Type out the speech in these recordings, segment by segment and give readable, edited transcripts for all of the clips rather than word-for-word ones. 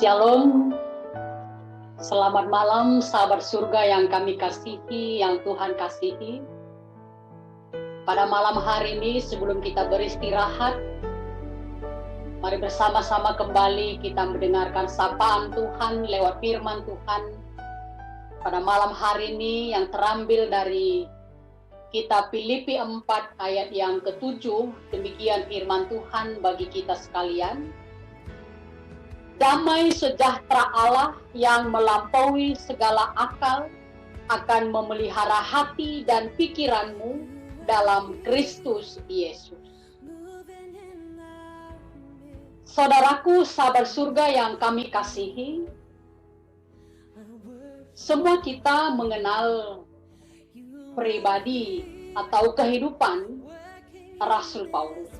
Shalom, selamat malam sahabat surga yang kami kasihi, yang Tuhan kasihi. Pada malam hari ini sebelum kita beristirahat, mari bersama-sama kembali kita mendengarkan sapaan Tuhan lewat firman Tuhan. Pada malam hari ini yang terambil dari kitab Filipi 4 ayat yang ke-7, demikian firman Tuhan bagi kita sekalian. Damai sejahtera Allah yang melampaui segala akal akan memelihara hati dan pikiranmu dalam Kristus Yesus. Saudaraku, sahabat surga yang kami kasihi, semua kita mengenal pribadi atau kehidupan Rasul Paulus.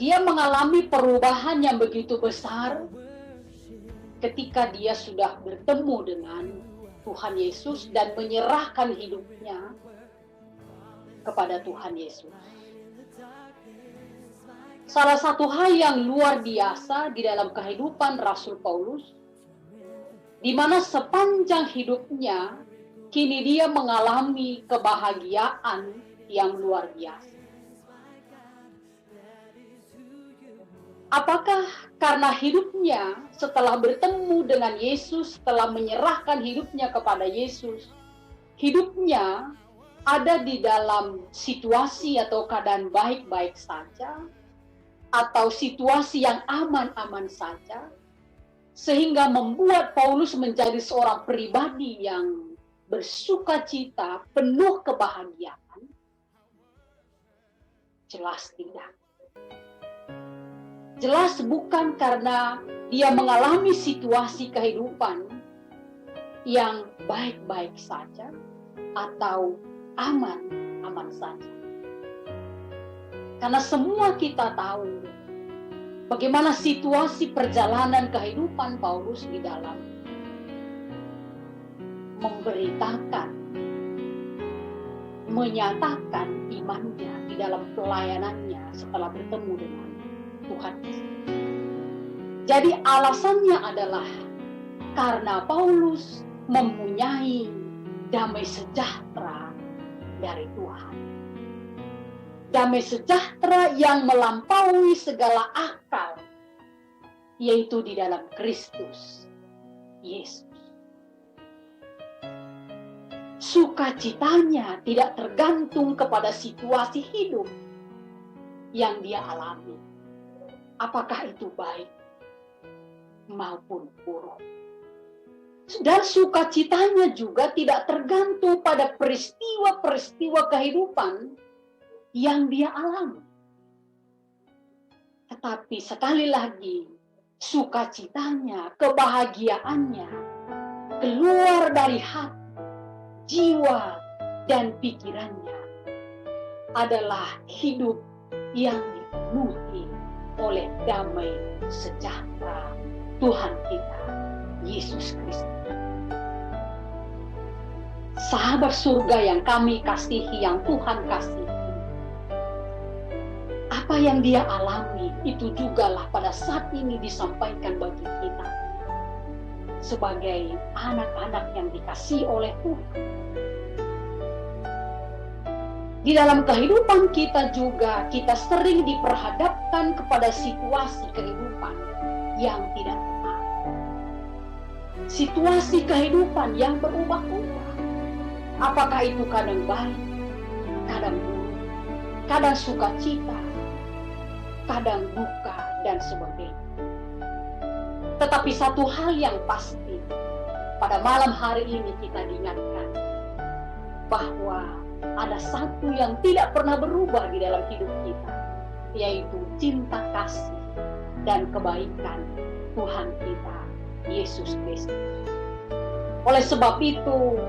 Dia mengalami perubahan yang begitu besar ketika dia sudah bertemu dengan Tuhan Yesus dan menyerahkan hidupnya kepada Tuhan Yesus. Salah satu hal yang luar biasa di dalam kehidupan Rasul Paulus, di mana sepanjang hidupnya kini dia mengalami kebahagiaan yang luar biasa. Apakah karena hidupnya setelah bertemu dengan Yesus, setelah menyerahkan hidupnya kepada Yesus, hidupnya ada di dalam situasi atau keadaan baik-baik saja, atau situasi yang aman-aman saja, sehingga membuat Paulus menjadi seorang pribadi yang bersukacita, penuh kebahagiaan? Jelas tidak. Jelas bukan karena dia mengalami situasi kehidupan yang baik-baik saja atau aman-aman saja. Karena semua kita tahu bagaimana situasi perjalanan kehidupan Paulus di dalam memberitakan, menyatakan imannya di dalam pelayanannya setelah bertemu dengan Tuhan. Jadi alasannya adalah karena Paulus mempunyai damai sejahtera dari Tuhan. Damai sejahtera yang melampaui segala akal, yaitu di dalam Kristus Yesus. Sukacitanya tidak tergantung kepada situasi hidup yang dia alami. Apakah itu baik maupun buruk. Dan sukacitanya juga tidak tergantung pada peristiwa-peristiwa kehidupan yang dia alami. Tetapi sekali lagi, sukacitanya, kebahagiaannya keluar dari hati, jiwa, dan pikirannya adalah hidup yang dipenuhi oleh damai sejahtera Tuhan kita, Yesus Kristus. Sahabat surga yang kami kasihi, yang Tuhan kasihi, apa yang dia alami itu jugalah pada saat ini disampaikan bagi kita sebagai anak-anak yang dikasihi oleh Tuhan. Di dalam kehidupan kita juga, kita sering diperhadapkan kepada situasi kehidupan yang tidak tenang. Situasi kehidupan yang berubah-ubah. Apakah itu kadang baik, kadang buruk, kadang sukacita, kadang duka, dan sebagainya. Tetapi satu hal yang pasti, pada malam hari ini kita diingatkan bahwa ada satu yang tidak pernah berubah di dalam hidup kita, yaitu cinta kasih dan kebaikan Tuhan kita, Yesus Kristus. Oleh sebab itu,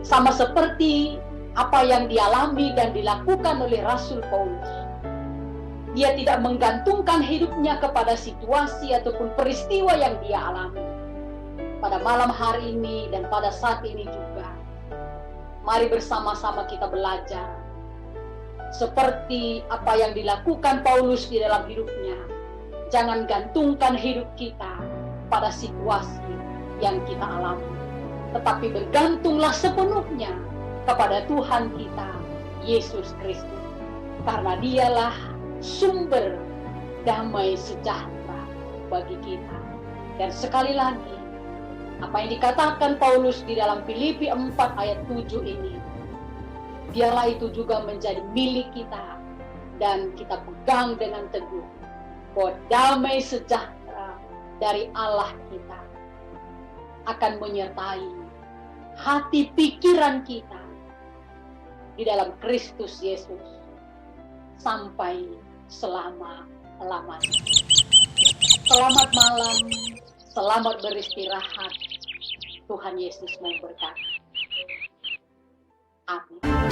sama seperti apa yang dialami dan dilakukan oleh Rasul Paulus, dia tidak menggantungkan hidupnya kepada situasi ataupun peristiwa yang dia alami. Pada malam hari ini dan pada saat ini juga, mari bersama-sama kita belajar seperti apa yang dilakukan Paulus di dalam hidupnya. Jangan gantungkan hidup kita pada situasi yang kita alami, tetapi bergantunglah sepenuhnya kepada Tuhan kita, Yesus Kristus. Karena dialah sumber damai sejahtera bagi kita. Dan sekali lagi, apa yang dikatakan Paulus di dalam Filipi 4 ayat 7 ini, dialah itu juga menjadi milik kita, dan kita pegang dengan teguh bahwa damai sejahtera dari Allah kita akan menyertai hati pikiran kita di dalam Kristus Yesus sampai selama-lamanya. Selamat malam, selamat beristirahat. Tuhan Yesus memberkati. Amin.